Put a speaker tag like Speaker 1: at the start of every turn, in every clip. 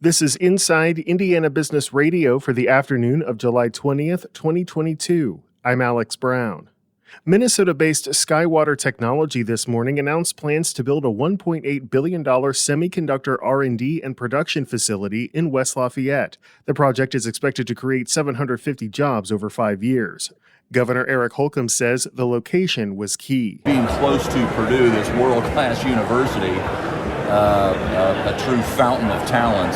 Speaker 1: This is Inside Indiana Business Radio for the afternoon of July 20th, 2022. I'm Alex Brown. Minnesota-based Skywater Technology this morning announced plans to build a $1.8 billion semiconductor R&D and production facility in West Lafayette. The project is expected to create 750 jobs over 5 years. Governor Eric Holcomb says the location was key.
Speaker 2: Being close to Purdue, this world-class university, a true fountain of talent,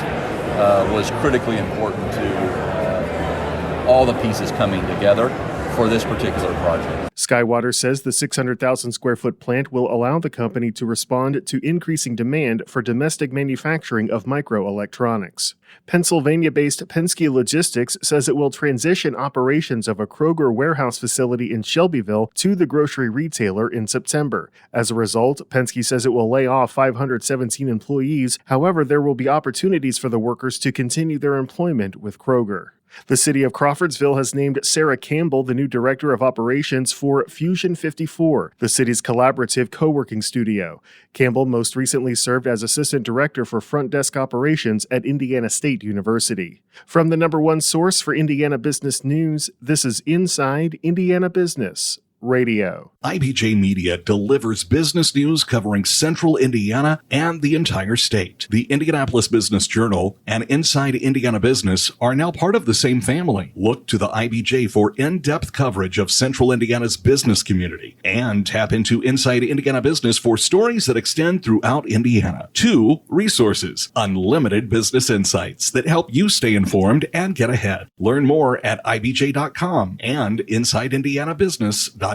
Speaker 2: was critically important to all the pieces coming together for this particular project.
Speaker 1: Skywater says the 600,000 square foot plant will allow the company to respond to increasing demand for domestic manufacturing of microelectronics. Pennsylvania-based Penske Logistics says it will transition operations of a Kroger warehouse facility in Shelbyville to the grocery retailer in September. As a result, Penske says it will lay off 517 employees. However, there will be opportunities for the workers to continue their employment with Kroger. The city of Crawfordsville has named Sarah Campbell the new director of operations for Fusion 54, the city's collaborative co-working studio. Campbell most recently served as assistant director for front desk operations at Indiana State University. From the number one source for Indiana business news, this is Inside Indiana Business Radio.
Speaker 3: IBJ Media delivers business news covering central Indiana and the entire state. The Indianapolis Business Journal and Inside Indiana Business are now part of the same family. Look to the IBJ for in-depth coverage of central Indiana's business community and tap into Inside Indiana Business for stories that extend throughout Indiana. 2 resources, unlimited business insights that help you stay informed and get ahead. Learn more at ibj.com and insideindianabusiness.com.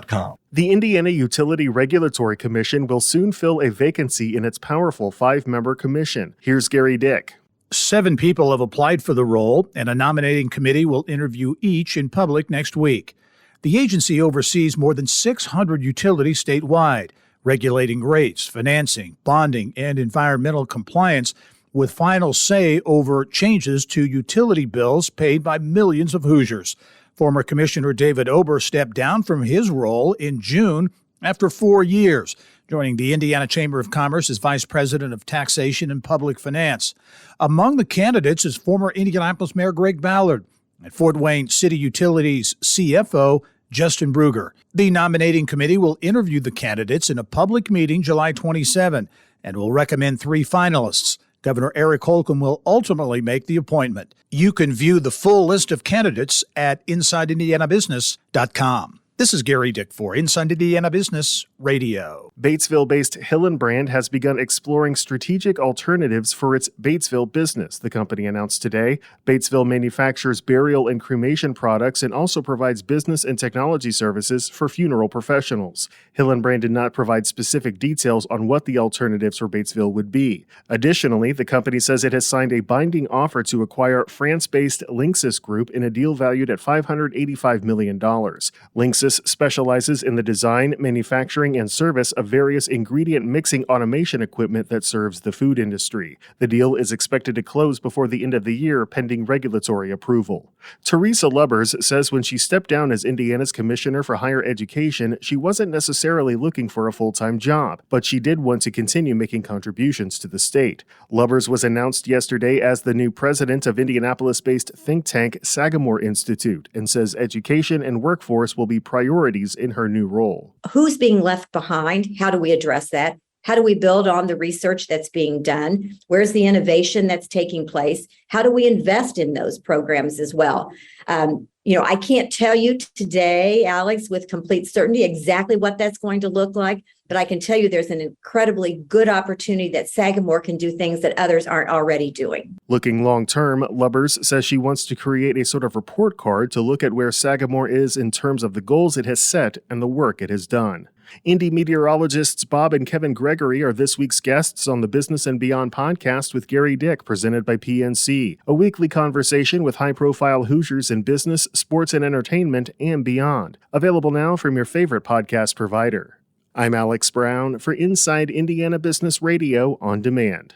Speaker 1: The Indiana Utility Regulatory Commission will soon fill a vacancy in its powerful 5-member commission. Here's Gary Dick.
Speaker 4: 7 people have applied for the role, and a nominating committee will interview each in public next week. The agency oversees more than 600 utilities statewide, regulating rates, financing, bonding, and environmental compliance, with final say over changes to utility bills paid by millions of Hoosiers. Former Commissioner David Ober stepped down from his role in June after 4 years, joining the Indiana Chamber of Commerce as Vice President of Taxation and Public Finance. Among the candidates is former Indianapolis Mayor Greg Ballard and Fort Wayne City Utilities CFO Justin Brugger. The nominating committee will interview the candidates in a public meeting July 27 and will recommend 3 finalists. Governor Eric Holcomb will ultimately make the appointment. You can view the full list of candidates at InsideIndianaBusiness.com. This is Gary Dick for Inside Indiana Business Radio.
Speaker 1: Batesville-based Hillenbrand has begun exploring strategic alternatives for its Batesville business, the company announced today. Batesville manufactures burial and cremation products and also provides business and technology services for funeral professionals. Hillenbrand did not provide specific details on what the alternatives for Batesville would be. Additionally, the company says it has signed a binding offer to acquire France-based Linksys Group in a deal valued at $585 million. Linksys specializes in the design, manufacturing, and service of various ingredient mixing automation equipment that serves the food industry. The deal is expected to close before the end of the year, pending regulatory approval. Teresa Lubbers says when she stepped down as Indiana's Commissioner for Higher Education, she wasn't necessarily looking for a full-time job, but she did want to continue making contributions to the state. Lubbers was announced yesterday as the new president of Indianapolis-based think tank Sagamore Institute and says education and workforce will be priorities in her new role.
Speaker 5: Who's being left behind? How do we address that? How do we build on the research that's being done? Where's the innovation that's taking place? How do we invest in those programs as well? I can't tell you today, Alex, with complete certainty exactly what that's going to look like, but I can tell you there's an incredibly good opportunity that Sagamore can do things that others aren't already doing.
Speaker 1: Looking long-term, Lubbers says she wants to create a sort of report card to look at where Sagamore is in terms of the goals it has set and the work it has done. Indy meteorologists Bob and Kevin Gregory are this week's guests on the Business and Beyond podcast with Gary Dick, presented by PNC, a weekly conversation with high-profile Hoosiers in business, sports, and entertainment, and beyond. Available now from your favorite podcast provider. I'm Alex Brown for Inside Indiana Business Radio on Demand.